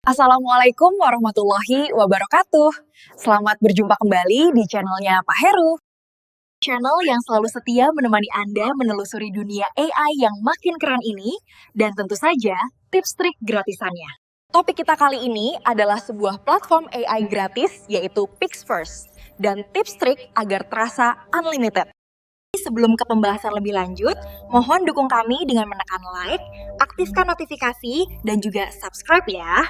Assalamualaikum warahmatullahi wabarakatuh. Selamat berjumpa kembali di channelnya Pak Heru. Channel yang selalu setia menemani Anda menelusuri dunia AI yang makin keren ini, dan tentu saja tips trik gratisannya. Topik kita kali ini adalah sebuah platform AI gratis yaitu PixFirst, dan tips trik agar terasa unlimited. Sebelum ke pembahasan lebih lanjut, mohon dukung kami dengan menekan like, aktifkan notifikasi, dan juga subscribe ya.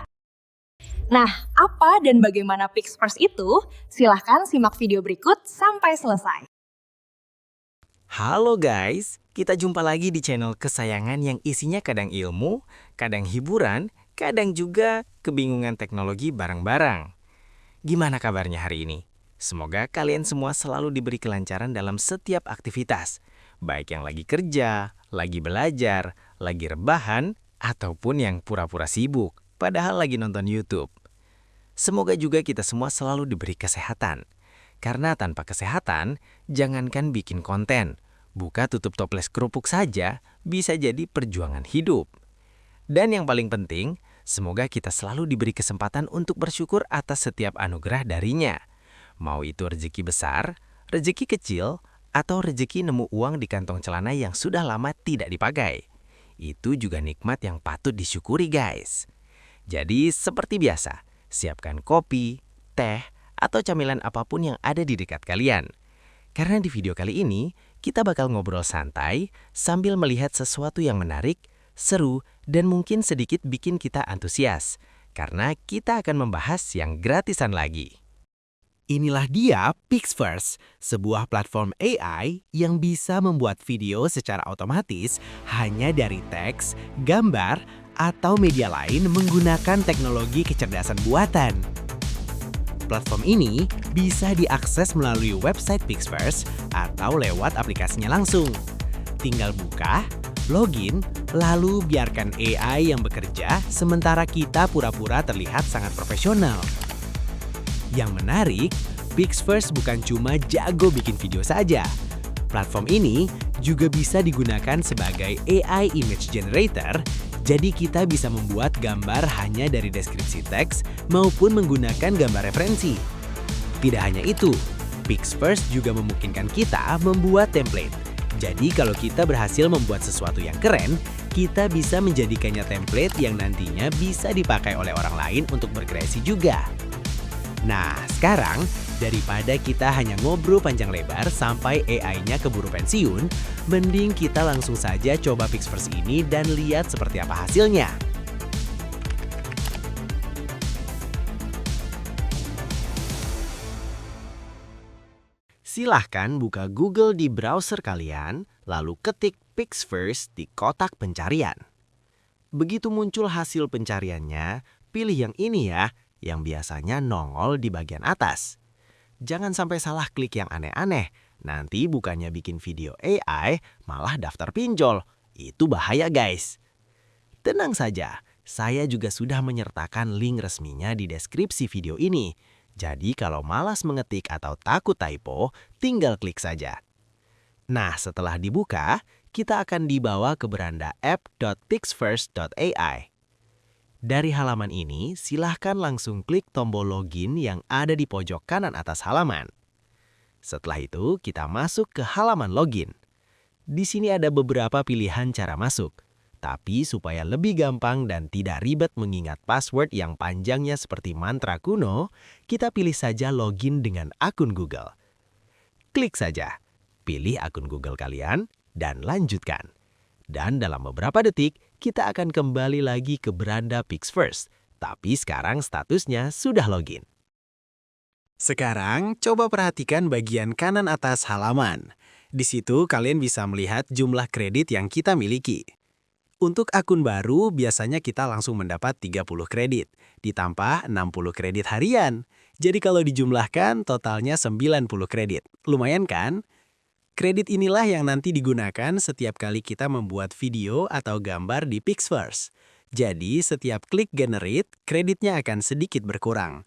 Nah, apa dan bagaimana PixFirst itu? Silahkan simak video berikut sampai selesai. Halo guys, kita jumpa lagi di channel kesayangan yang isinya kadang ilmu, kadang hiburan, kadang juga kebingungan teknologi bareng-bareng. Gimana kabarnya hari ini? Semoga kalian semua selalu diberi kelancaran dalam setiap aktivitas, baik yang lagi kerja, lagi belajar, lagi rebahan, ataupun yang pura-pura sibuk, padahal lagi nonton YouTube. Semoga juga kita semua selalu diberi kesehatan. Karena tanpa kesehatan, jangankan bikin konten, buka tutup toples kerupuk saja bisa jadi perjuangan hidup. Dan yang paling penting, semoga kita selalu diberi kesempatan untuk bersyukur atas setiap anugerah darinya. Mau itu rezeki besar, rezeki kecil, atau rezeki nemu uang di kantong celana yang sudah lama tidak dipakai. Itu juga nikmat yang patut disyukuri guys. Jadi seperti biasa, siapkan kopi, teh, atau camilan apapun yang ada di dekat kalian. Karena di video kali ini, kita bakal ngobrol santai sambil melihat sesuatu yang menarik, seru, dan mungkin sedikit bikin kita antusias. Karena kita akan membahas yang gratisan lagi. Inilah dia PixFirst, sebuah platform AI yang bisa membuat video secara otomatis hanya dari teks, gambar, atau media lain menggunakan teknologi kecerdasan buatan. Platform ini bisa diakses melalui website PixFirst atau lewat aplikasinya langsung. Tinggal buka, login, lalu biarkan AI yang bekerja sementara kita pura-pura terlihat sangat profesional. Yang menarik, PixFirst bukan cuma jago bikin video saja. Platform ini juga bisa digunakan sebagai AI image generator. Jadi kita bisa membuat gambar hanya dari deskripsi teks maupun menggunakan gambar referensi. Tidak hanya itu, PixFirst juga memungkinkan kita membuat template. Jadi kalau kita berhasil membuat sesuatu yang keren, kita bisa menjadikannya template yang nantinya bisa dipakai oleh orang lain untuk berkreasi juga. Nah, sekarang daripada kita hanya ngobrol panjang lebar sampai AI-nya keburu pensiun, mending kita langsung saja coba PixFirst ini dan lihat seperti apa hasilnya. Silahkan buka Google di browser kalian, lalu ketik PixFirst di kotak pencarian. Begitu muncul hasil pencariannya, pilih yang ini ya, yang biasanya nongol di bagian atas. Jangan sampai salah klik yang aneh-aneh, nanti bukannya bikin video AI, malah daftar pinjol. Itu bahaya guys. Tenang saja, saya juga sudah menyertakan link resminya di deskripsi video ini. Jadi kalau malas mengetik atau takut typo, tinggal klik saja. Nah, setelah dibuka, kita akan dibawa ke beranda app.pixfirst.ai. Dari halaman ini, silahkan langsung klik tombol login yang ada di pojok kanan atas halaman. Setelah itu, kita masuk ke halaman login. Di sini ada beberapa pilihan cara masuk. Tapi supaya lebih gampang dan tidak ribet mengingat password yang panjangnya seperti mantra kuno, kita pilih saja login dengan akun Google. Klik saja, pilih akun Google kalian, dan lanjutkan. Dan dalam beberapa detik, kita akan kembali lagi ke beranda PixFirst. Tapi sekarang statusnya sudah login. Sekarang, coba perhatikan bagian kanan atas halaman. Di situ kalian bisa melihat jumlah kredit yang kita miliki. Untuk akun baru, biasanya kita langsung mendapat 30 kredit, ditambah 60 kredit harian. Jadi kalau dijumlahkan, totalnya 90 kredit. Lumayan kan? Kredit inilah yang nanti digunakan setiap kali kita membuat video atau gambar di PixFirst. Jadi setiap klik generate, kreditnya akan sedikit berkurang.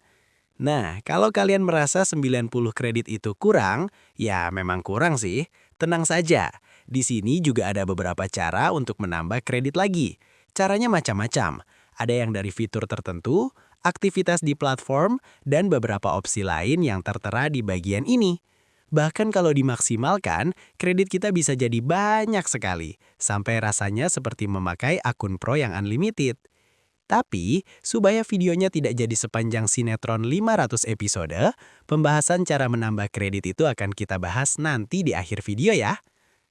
Nah, kalau kalian merasa 90 kredit itu kurang, ya memang kurang sih. Tenang saja, di sini juga ada beberapa cara untuk menambah kredit lagi. Caranya macam-macam. Ada yang dari fitur tertentu, aktivitas di platform, dan beberapa opsi lain yang tertera di bagian ini. Bahkan kalau dimaksimalkan, kredit kita bisa jadi banyak sekali, sampai rasanya seperti memakai akun Pro yang unlimited. Tapi, supaya videonya tidak jadi sepanjang sinetron 500 episode, pembahasan cara menambah kredit itu akan kita bahas nanti di akhir video ya.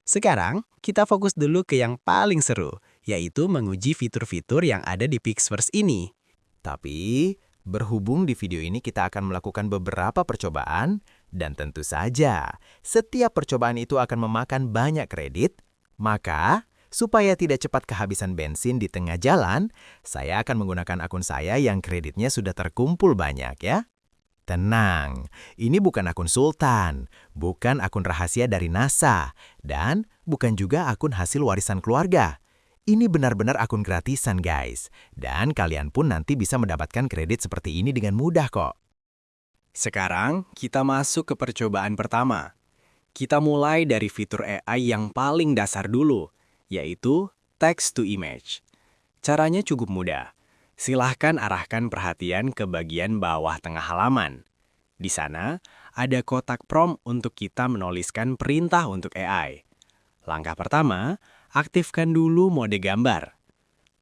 Sekarang, kita fokus dulu ke yang paling seru, yaitu menguji fitur-fitur yang ada di Pixverse ini. Tapi, berhubung di video ini kita akan melakukan beberapa percobaan, dan tentu saja, setiap percobaan itu akan memakan banyak kredit, maka, supaya tidak cepat kehabisan bensin di tengah jalan, saya akan menggunakan akun saya yang kreditnya sudah terkumpul banyak ya. Tenang, ini bukan akun Sultan, bukan akun rahasia dari NASA, dan bukan juga akun hasil warisan keluarga. Ini benar-benar akun gratisan guys, dan kalian pun nanti bisa mendapatkan kredit seperti ini dengan mudah kok. Sekarang, kita masuk ke percobaan pertama. Kita mulai dari fitur AI yang paling dasar dulu, yaitu text to image. Caranya cukup mudah. Silahkan arahkan perhatian ke bagian bawah tengah halaman. Di sana, ada kotak prompt untuk kita menuliskan perintah untuk AI. Langkah pertama, aktifkan dulu mode gambar.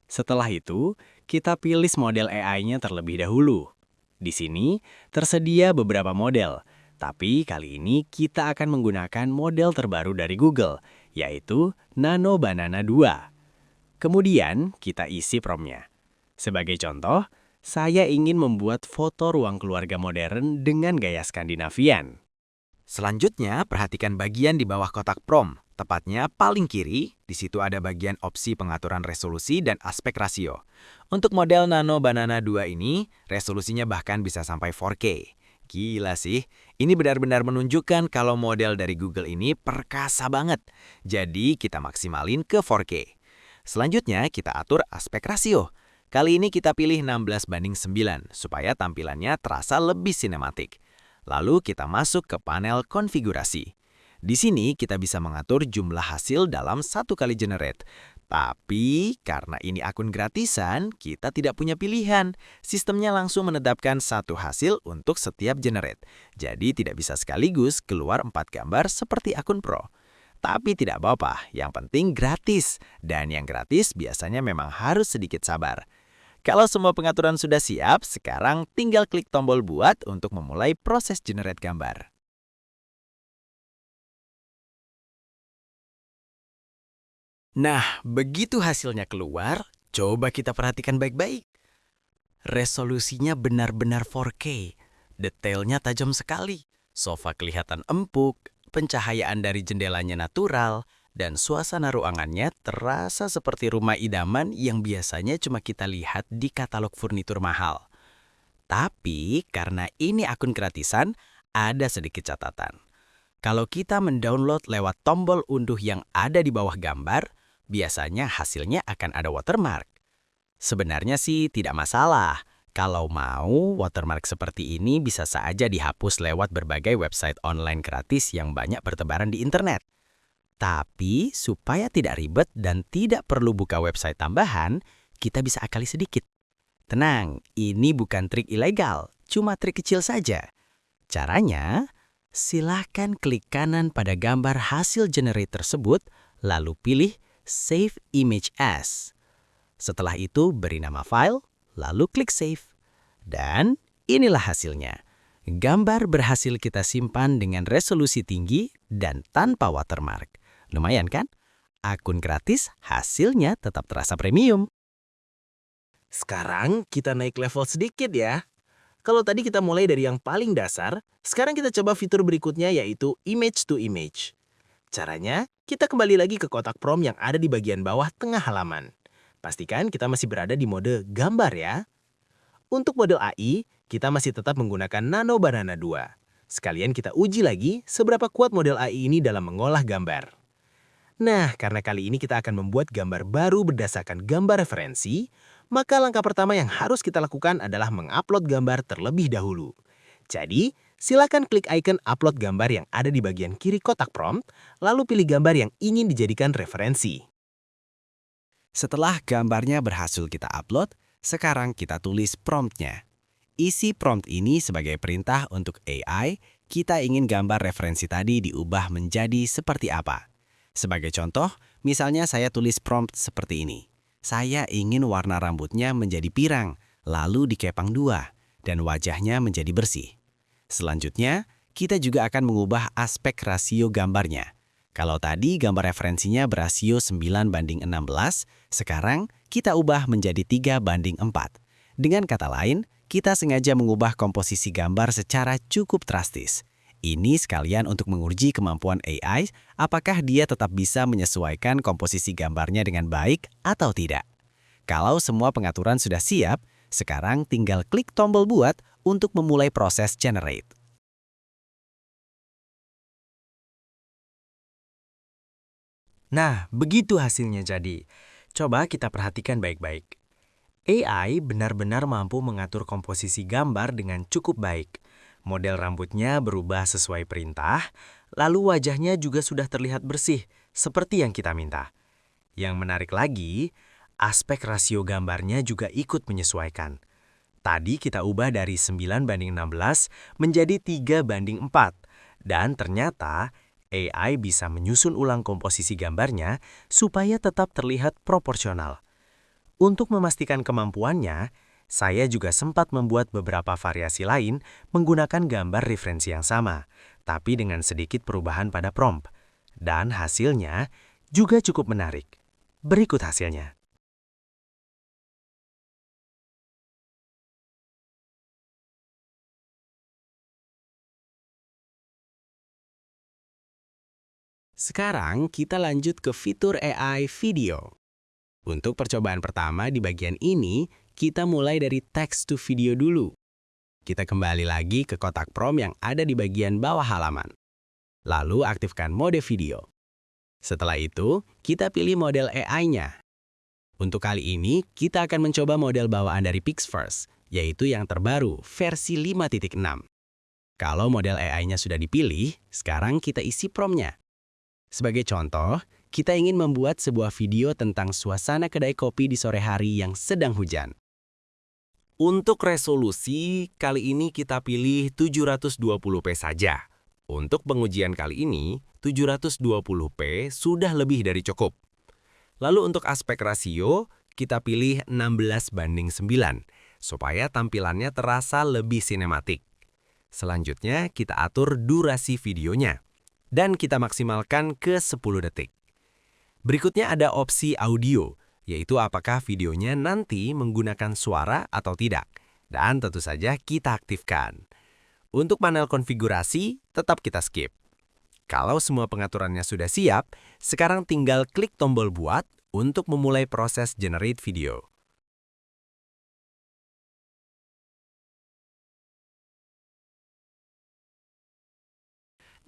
Setelah itu, kita pilih model AI-nya terlebih dahulu. Di sini, tersedia beberapa model, tapi kali ini kita akan menggunakan model terbaru dari Google, yaitu Nano Banana 2. Kemudian, kita isi promptnya. Sebagai contoh, saya ingin membuat foto ruang keluarga modern dengan gaya Skandinavian. Selanjutnya, perhatikan bagian di bawah kotak prompt, tepatnya paling kiri, di situ ada bagian opsi pengaturan resolusi dan aspek rasio. Untuk model Nano Banana 2 ini, resolusinya bahkan bisa sampai 4K. Gila sih, ini benar-benar menunjukkan kalau model dari Google ini perkasa banget. Jadi kita maksimalin ke 4K. Selanjutnya kita atur aspek rasio. Kali ini kita pilih 16:9 supaya tampilannya terasa lebih sinematik. Lalu kita masuk ke panel konfigurasi. Di sini kita bisa mengatur jumlah hasil dalam satu kali generate. Tapi karena ini akun gratisan, kita tidak punya pilihan. Sistemnya langsung menetapkan satu hasil untuk setiap generate. Jadi tidak bisa sekaligus keluar 4 gambar seperti akun Pro. Tapi tidak apa-apa, yang penting gratis. Dan yang gratis biasanya memang harus sedikit sabar. Kalau semua pengaturan sudah siap, sekarang tinggal klik tombol buat untuk memulai proses generate gambar. Nah, begitu hasilnya keluar, coba kita perhatikan baik-baik. Resolusinya benar-benar 4K, detailnya tajam sekali, sofa kelihatan empuk, pencahayaan dari jendelanya natural, dan suasana ruangannya terasa seperti rumah idaman yang biasanya cuma kita lihat di katalog furnitur mahal. Tapi karena ini akun gratisan, ada sedikit catatan. Kalau kita mendownload lewat tombol unduh yang ada di bawah gambar, biasanya hasilnya akan ada watermark. Sebenarnya sih tidak masalah. Kalau mau, watermark seperti ini bisa saja dihapus lewat berbagai website online gratis yang banyak bertebaran di internet. Tapi supaya tidak ribet dan tidak perlu buka website tambahan, kita bisa akali sedikit. Tenang, ini bukan trik ilegal, cuma trik kecil saja. Caranya, silakan klik kanan pada gambar hasil generate tersebut, lalu pilih Save Image As. Setelah itu beri nama file, lalu klik Save. Dan inilah hasilnya. Gambar berhasil kita simpan dengan resolusi tinggi dan tanpa watermark. Lumayan kan? Akun gratis, hasilnya tetap terasa premium. Sekarang kita naik level sedikit ya. Kalau tadi kita mulai dari yang paling dasar, sekarang kita coba fitur berikutnya yaitu Image to Image. Caranya, kita kembali lagi ke kotak prompt yang ada di bagian bawah tengah halaman. Pastikan kita masih berada di mode gambar ya. Untuk model AI, kita masih tetap menggunakan Nano Banana 2. Sekalian kita uji lagi seberapa kuat model AI ini dalam mengolah gambar. Nah, karena kali ini kita akan membuat gambar baru berdasarkan gambar referensi, maka langkah pertama yang harus kita lakukan adalah mengupload gambar terlebih dahulu. Jadi, silakan klik icon upload gambar yang ada di bagian kiri kotak prompt, lalu pilih gambar yang ingin dijadikan referensi. Setelah gambarnya berhasil kita upload, Sekarang kita tulis promptnya. Isi prompt ini sebagai perintah untuk AI, kita ingin gambar referensi tadi diubah menjadi seperti apa. Sebagai contoh, misalnya saya tulis prompt seperti ini. Saya ingin warna rambutnya menjadi pirang, lalu dikepang 2, dan wajahnya menjadi bersih. Selanjutnya, kita juga akan mengubah aspek rasio gambarnya. Kalau tadi gambar referensinya berasio 9:16, sekarang kita ubah menjadi 3:4. Dengan kata lain, kita sengaja mengubah komposisi gambar secara cukup drastis. Ini sekalian untuk menguji kemampuan AI, apakah dia tetap bisa menyesuaikan komposisi gambarnya dengan baik atau tidak. Kalau semua pengaturan sudah siap, sekarang tinggal klik tombol buat untuk memulai proses generate. Nah, begitu hasilnya jadi. Coba kita perhatikan baik-baik. AI benar-benar mampu mengatur komposisi gambar dengan cukup baik. Model rambutnya berubah sesuai perintah, lalu wajahnya juga sudah terlihat bersih, seperti yang kita minta. Yang menarik lagi, aspek rasio gambarnya juga ikut menyesuaikan. Tadi kita ubah dari 9:16 menjadi 3:4, dan ternyata AI bisa menyusun ulang komposisi gambarnya supaya tetap terlihat proporsional. Untuk memastikan kemampuannya, saya juga sempat membuat beberapa variasi lain menggunakan gambar referensi yang sama, tapi dengan sedikit perubahan pada prompt. Dan hasilnya juga cukup menarik. Berikut hasilnya. Sekarang kita lanjut ke fitur AI video. Untuk percobaan pertama di bagian ini, kita mulai dari text to video dulu. Kita kembali lagi ke kotak prompt yang ada di bagian bawah halaman. Lalu aktifkan mode video. Setelah itu, kita pilih model AI-nya. Untuk kali ini, kita akan mencoba model bawaan dari Pixverse, yaitu yang terbaru, versi 5.6. Kalau model AI-nya sudah dipilih, sekarang kita isi prompt-nya. Sebagai contoh, kita ingin membuat sebuah video tentang suasana kedai kopi di sore hari yang sedang hujan. Untuk resolusi, kali ini kita pilih 720p saja. Untuk pengujian kali ini, 720p sudah lebih dari cukup. Lalu untuk aspek rasio, kita pilih 16:9, supaya tampilannya terasa lebih sinematik. Selanjutnya, kita atur durasi videonya. Dan kita maksimalkan ke 10 detik. Berikutnya ada opsi audio, yaitu apakah videonya nanti menggunakan suara atau tidak. Dan tentu saja kita aktifkan. Untuk panel konfigurasi, tetap kita skip. Kalau semua pengaturannya sudah siap, sekarang tinggal klik tombol buat untuk memulai proses generate video.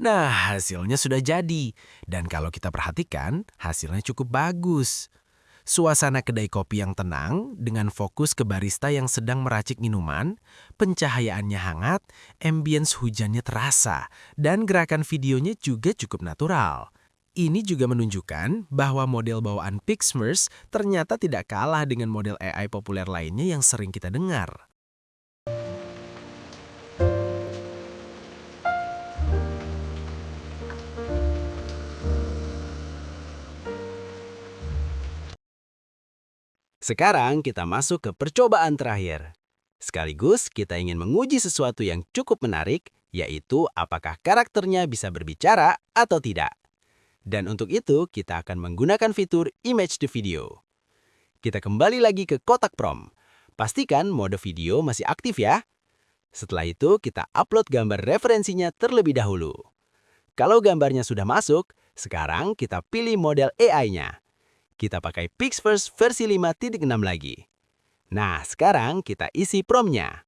Nah, hasilnya sudah jadi. Dan kalau kita perhatikan, hasilnya cukup bagus. Suasana kedai kopi yang tenang, dengan fokus ke barista yang sedang meracik minuman, pencahayaannya hangat, ambience hujannya terasa, dan gerakan videonya juga cukup natural. Ini juga menunjukkan bahwa model bawaan Pixverse ternyata tidak kalah dengan model AI populer lainnya yang sering kita dengar. Sekarang kita masuk ke percobaan terakhir. Sekaligus kita ingin menguji sesuatu yang cukup menarik, yaitu apakah karakternya bisa berbicara atau tidak. Dan untuk itu kita akan menggunakan fitur Image to Video. Kita kembali lagi ke kotak prompt. Pastikan mode video masih aktif ya. Setelah itu kita upload gambar referensinya terlebih dahulu. Kalau gambarnya sudah masuk, sekarang kita pilih model AI-nya. Kita pakai Pixverse versi 5.6 lagi. Nah, sekarang kita isi prompt-nya.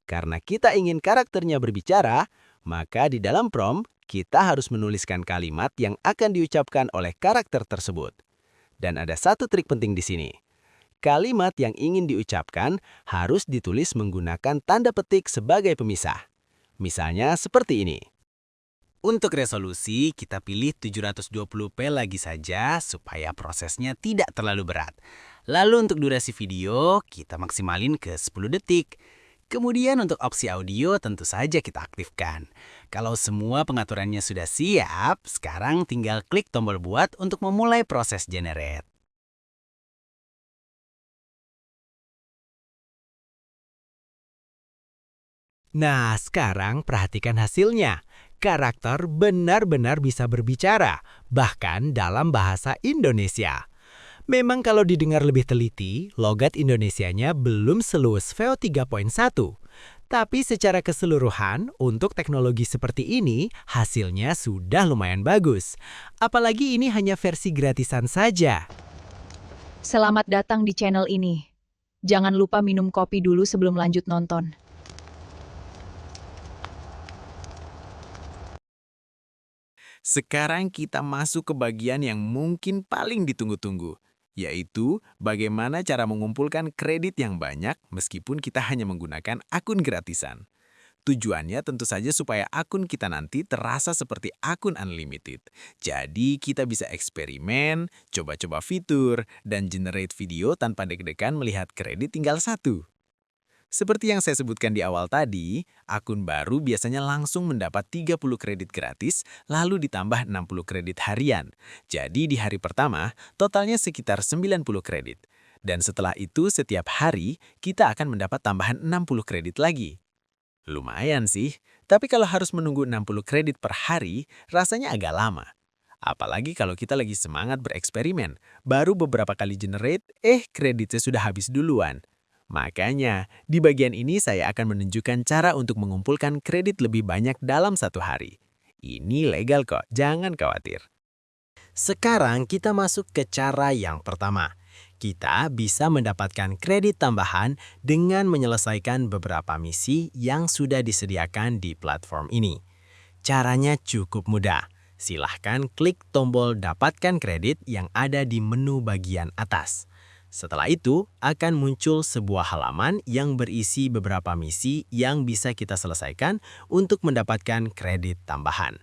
Karena kita ingin karakternya berbicara, maka di dalam prompt, kita harus menuliskan kalimat yang akan diucapkan oleh karakter tersebut. Dan ada satu trik penting di sini. Kalimat yang ingin diucapkan harus ditulis menggunakan tanda petik sebagai pemisah. Misalnya seperti ini. Untuk resolusi, kita pilih 720p lagi saja supaya prosesnya tidak terlalu berat. Lalu untuk durasi video, kita maksimalin ke 10 detik. Kemudian untuk opsi audio tentu saja kita aktifkan. Kalau semua pengaturannya sudah siap, sekarang tinggal klik tombol buat untuk memulai proses generate. Nah, sekarang perhatikan hasilnya. Karakter benar-benar bisa berbicara, bahkan dalam bahasa Indonesia. Memang kalau didengar lebih teliti, logat Indonesianya belum seluas VO 3.1. Tapi secara keseluruhan, untuk teknologi seperti ini, hasilnya sudah lumayan bagus. Apalagi ini hanya versi gratisan saja. Selamat datang di channel ini. Jangan lupa minum kopi dulu sebelum lanjut nonton. Sekarang kita masuk ke bagian yang mungkin paling ditunggu-tunggu, yaitu bagaimana cara mengumpulkan kredit yang banyak meskipun kita hanya menggunakan akun gratisan. Tujuannya tentu saja supaya akun kita nanti terasa seperti akun unlimited. Jadi kita bisa eksperimen, coba-coba fitur, dan generate video tanpa deg-degan melihat kredit tinggal satu. Seperti yang saya sebutkan di awal tadi, akun baru biasanya langsung mendapat 30 kredit gratis, lalu ditambah 60 kredit harian. Jadi di hari pertama, totalnya sekitar 90 kredit. Dan setelah itu setiap hari, kita akan mendapat tambahan 60 kredit lagi. Lumayan sih, tapi kalau harus menunggu 60 kredit per hari, rasanya agak lama. Apalagi kalau kita lagi semangat bereksperimen, baru beberapa kali generate, kreditnya sudah habis duluan. Makanya, di bagian ini saya akan menunjukkan cara untuk mengumpulkan kredit lebih banyak dalam satu hari. Ini legal kok, jangan khawatir. Sekarang kita masuk ke cara yang pertama. Kita bisa mendapatkan kredit tambahan dengan menyelesaikan beberapa misi yang sudah disediakan di platform ini. Caranya cukup mudah. Silahkan klik tombol dapatkan kredit yang ada di menu bagian atas. Setelah itu, akan muncul sebuah halaman yang berisi beberapa misi yang bisa kita selesaikan untuk mendapatkan kredit tambahan.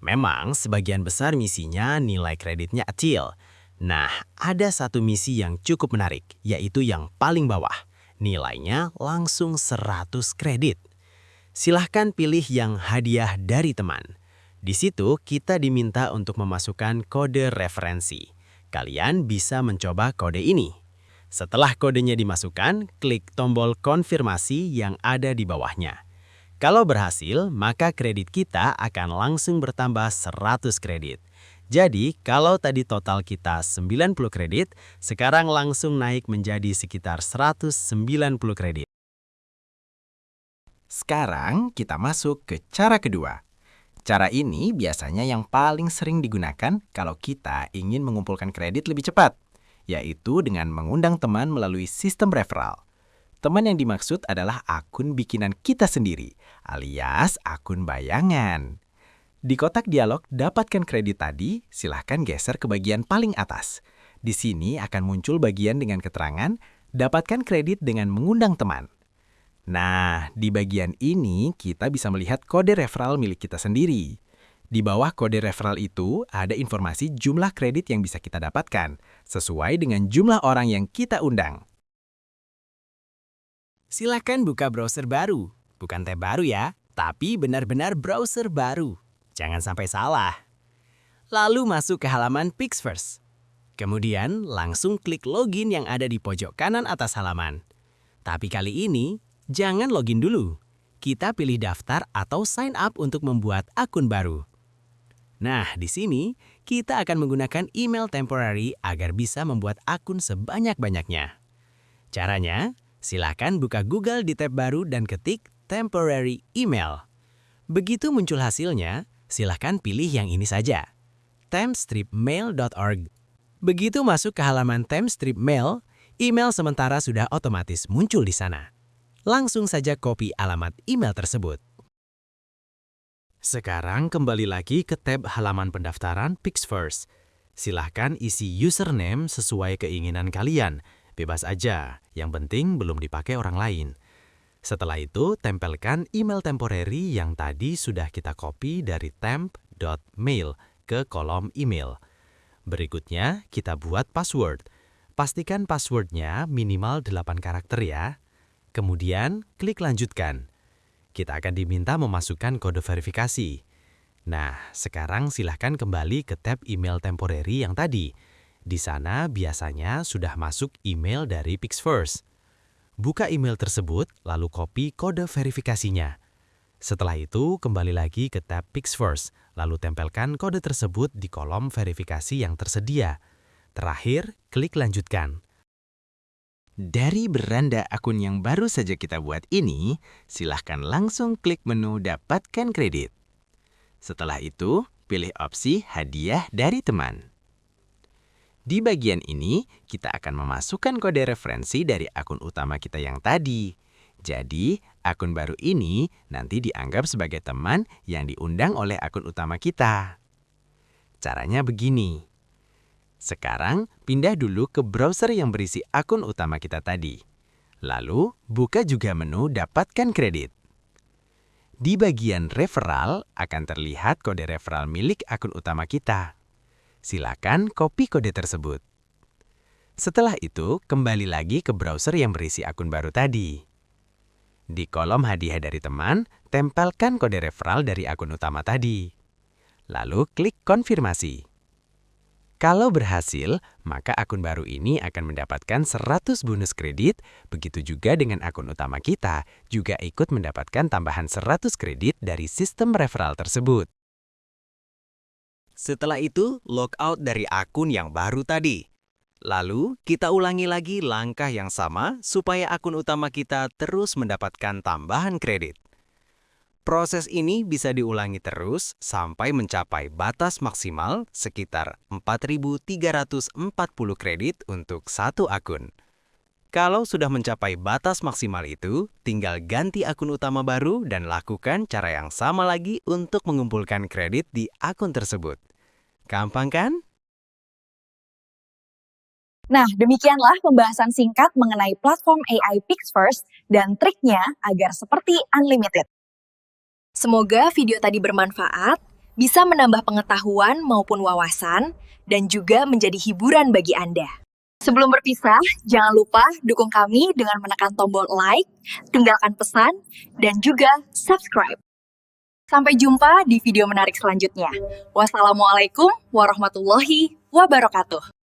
Memang, sebagian besar misinya nilai kreditnya kecil. Nah, ada satu misi yang cukup menarik, yaitu yang paling bawah. Nilainya langsung 100 kredit. Silahkan pilih yang hadiah dari teman. Di situ, kita diminta untuk memasukkan kode referensi. Kalian bisa mencoba kode ini. Setelah kodenya dimasukkan, klik tombol konfirmasi yang ada di bawahnya. Kalau berhasil, maka kredit kita akan langsung bertambah 100 kredit. Jadi, kalau tadi total kita 90 kredit, sekarang langsung naik menjadi sekitar 190 kredit. Sekarang kita masuk ke cara kedua. Cara ini biasanya yang paling sering digunakan kalau kita ingin mengumpulkan kredit lebih cepat, yaitu dengan mengundang teman melalui sistem referral. Teman yang dimaksud adalah akun bikinan kita sendiri, alias akun bayangan. Di kotak dialog dapatkan kredit tadi, silahkan geser ke bagian paling atas. Di sini akan muncul bagian dengan keterangan, dapatkan kredit dengan mengundang teman. Nah, di bagian ini kita bisa melihat kode referral milik kita sendiri. Di bawah kode referral itu ada informasi jumlah kredit yang bisa kita dapatkan, sesuai dengan jumlah orang yang kita undang. Silakan buka browser baru. Bukan tab baru ya, tapi benar-benar browser baru. Jangan sampai salah. Lalu masuk ke halaman PixFirst. Kemudian langsung klik login yang ada di pojok kanan atas halaman. Tapi kali ini, jangan login dulu. Kita pilih daftar atau sign up untuk membuat akun baru. Nah, di sini kita akan menggunakan email temporary agar bisa membuat akun sebanyak-banyaknya. Caranya, silakan buka Google di tab baru dan ketik temporary email. Begitu muncul hasilnya, silakan pilih yang ini saja, tempstripmail.org. Begitu masuk ke halaman tempstripmail, email sementara sudah otomatis muncul di sana. Langsung saja copy alamat email tersebut. Sekarang kembali lagi ke tab halaman pendaftaran PixFirst. Silahkan isi username sesuai keinginan kalian. Bebas aja, yang penting belum dipakai orang lain. Setelah itu, tempelkan email temporary yang tadi sudah kita copy dari temp.mail ke kolom email. Berikutnya, kita buat password. Pastikan passwordnya minimal 8 karakter ya. Kemudian, klik lanjutkan. Kita akan diminta memasukkan kode verifikasi. Nah, sekarang silahkan kembali ke tab email temporary yang tadi. Di sana biasanya sudah masuk email dari PixFirst. Buka email tersebut, lalu copy kode verifikasinya. Setelah itu, kembali lagi ke tab PixFirst, lalu tempelkan kode tersebut di kolom verifikasi yang tersedia. Terakhir, klik lanjutkan. Dari beranda akun yang baru saja kita buat ini, silahkan langsung klik menu Dapatkan Kredit. Setelah itu, pilih opsi Hadiah dari teman. Di bagian ini, kita akan memasukkan kode referensi dari akun utama kita yang tadi. Jadi, akun baru ini nanti dianggap sebagai teman yang diundang oleh akun utama kita. Caranya begini. Sekarang, pindah dulu ke browser yang berisi akun utama kita tadi. Lalu, buka juga menu Dapatkan Kredit. Di bagian referral akan terlihat kode referral milik akun utama kita. Silakan copy kode tersebut. Setelah itu, kembali lagi ke browser yang berisi akun baru tadi. Di kolom hadiah dari teman, tempelkan kode referral dari akun utama tadi. Lalu klik konfirmasi. Kalau berhasil, maka akun baru ini akan mendapatkan 100 bonus kredit, begitu juga dengan akun utama kita juga ikut mendapatkan tambahan 100 kredit dari sistem referral tersebut. Setelah itu, logout dari akun yang baru tadi. Lalu, kita ulangi lagi langkah yang sama supaya akun utama kita terus mendapatkan tambahan kredit. Proses ini bisa diulangi terus sampai mencapai batas maksimal sekitar 4.340 kredit untuk satu akun. Kalau sudah mencapai batas maksimal itu, tinggal ganti akun utama baru dan lakukan cara yang sama lagi untuk mengumpulkan kredit di akun tersebut. Gampang kan? Nah, demikianlah pembahasan singkat mengenai platform AI PixFirst dan triknya agar seperti unlimited. Semoga video tadi bermanfaat, bisa menambah pengetahuan maupun wawasan, dan juga menjadi hiburan bagi Anda. Sebelum berpisah, jangan lupa dukung kami dengan menekan tombol like, tinggalkan pesan, dan juga subscribe. Sampai jumpa di video menarik selanjutnya. Wassalamualaikum warahmatullahi wabarakatuh.